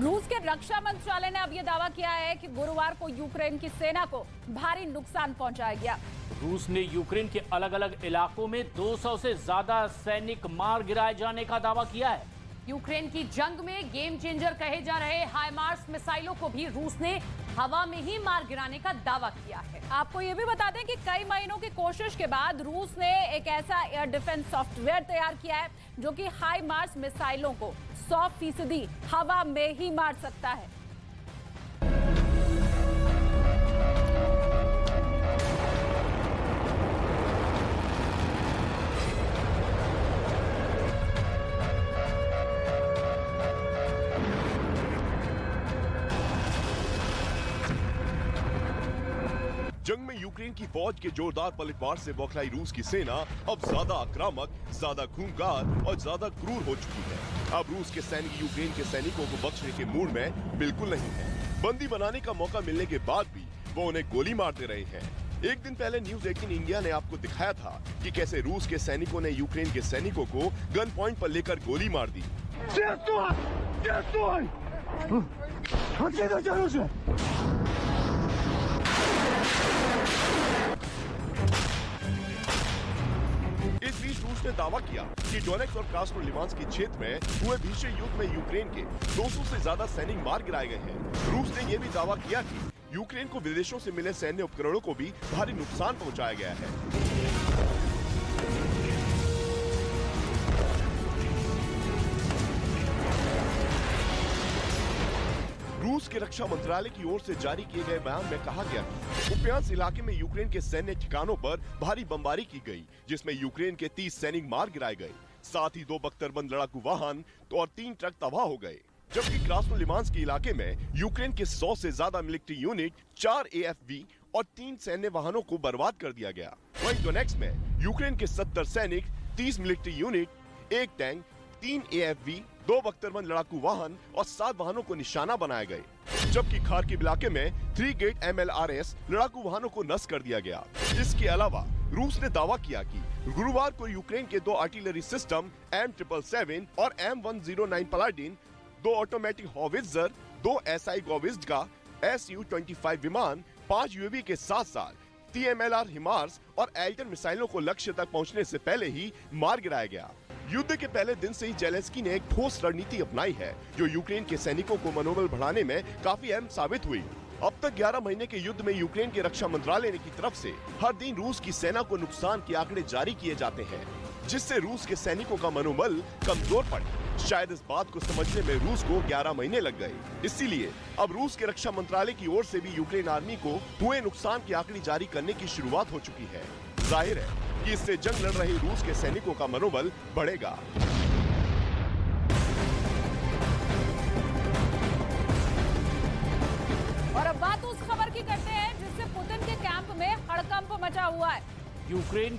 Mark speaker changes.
Speaker 1: रूस के रक्षा मंत्रालय ने अब यह दावा किया है कि गुरुवार को यूक्रेन की सेना को भारी नुकसान पहुंचाया गया।
Speaker 2: रूस ने यूक्रेन के अलग अलग इलाकों में 200 से ज्यादा सैनिक मार गिराए जाने का दावा किया है।
Speaker 3: यूक्रेन की जंग में गेम चेंजर कहे जा रहे हाइमार्स मिसाइलों को भी रूस ने हवा में ही मार गिराने का दावा किया है।
Speaker 1: आपको यह भी बता दें कि कई महीनों की कोशिश के बाद रूस ने एक ऐसा एयर डिफेंस सॉफ्टवेयर तैयार किया है जो कि हाइमार्स मिसाइलों को 100% हवा में ही मार सकता है।
Speaker 4: जंग में यूक्रेन की फौज के जोरदार पलटवार से बौखलाई रूस की सेना अब ज्यादा आक्रामक, ज्यादा खूंखार और ज्यादा क्रूर हो चुकी है। अब रूस के सैनिक यूक्रेन के सैनिकों को बख्शने के मूड में बिल्कुल नहीं है। बंदी बनाने का मौका मिलने के बाद भी वो उन्हें गोली मारते रहे हैं। एक दिन पहले न्यूज 18 इंडिया ने आपको दिखाया था कि कैसे रूस के सैनिकों ने यूक्रेन के सैनिकों को गन पॉइंट पर लेकर गोली मार दी। इस बीच रूस ने दावा किया कि डोनेट्स्क और क्रास्नोलिमांस्क के क्षेत्र में हुए भीषण युद्ध में यूक्रेन के 200 से ज्यादा सैनिक मार गिराए गए हैं। रूस ने यह भी दावा किया कि यूक्रेन को विदेशों से मिले सैन्य उपकरणों को भी भारी नुकसान पहुंचाया गया है। रूस के रक्षा मंत्रालय की ओर से जारी किए गए बयान में कहा गया कि कुपियांस्क इलाके में यूक्रेन के सैन्य ठिकानों पर भारी बमबारी की गई, जिसमें यूक्रेन के 30 सैनिक मार गिराए गए। साथ ही 2 बख्तरबंद लड़ाकू वाहन और 3 ट्रक तबाह हो गए। जबकि क्रास्नोलिमांस्क के इलाके में यूक्रेन के 100 से ज्यादा मिलिट्री यूनिट, 4 AFV और 3 सैन्य वाहनों को बर्बाद कर दिया गया। वहीं डोनेट्स्क में यूक्रेन के 70 सैनिक, 30 मिलिट्री यूनिट, 1 टैंक, 3 AFV, 2 बख्तरबंद लड़ाकू वाहन और 7 वाहनों को निशाना बनाए गए। जबकि खार्किव इलाके में 3 गेट MLRS लड़ाकू वाहनों को नष्ट कर दिया गया। इसके अलावा रूस ने दावा किया कि गुरुवार को यूक्रेन के 2 आर्टिलरी सिस्टम M777 और M109 पलाडिन, 2 automatic howitzer, 2 SI गॉविज़्का Su-25 विमान, 5 UAV के साथ साथ TMLR हिमार्स और एल्टन मिसाइलों को लक्ष्य तक पहुंचने से पहले ही मार गिराया गया। युद्ध के पहले दिन से ही जेलेंस्की ने एक ठोस रणनीति अपनाई है जो यूक्रेन के सैनिकों को मनोबल बढ़ाने में काफी अहम साबित हुई। अब तक 11 महीने के युद्ध में यूक्रेन के रक्षा मंत्रालय की तरफ से हर दिन रूस की सेना को नुकसान के आंकड़े जारी किए जाते हैं, जिससे रूस के सैनिकों का मनोबल कमजोर पड़े। शायद इस बात को समझने में रूस को 11 महीने लग गए। इसीलिए अब रूस के रक्षा मंत्रालय की ओर से भी यूक्रेन आर्मी को हुए नुकसान के आंकड़े जारी करने की शुरुआत हो चुकी है। जाहिर है कि इससे जंग लड़ रहे रूस के सैनिकों का मनोबल बढ़ेगा।
Speaker 1: और अब बात उस खबर की करते हैं जिससे पुतिन के कैंप में हड़कंप मचा हुआ है।
Speaker 2: यूक्रेन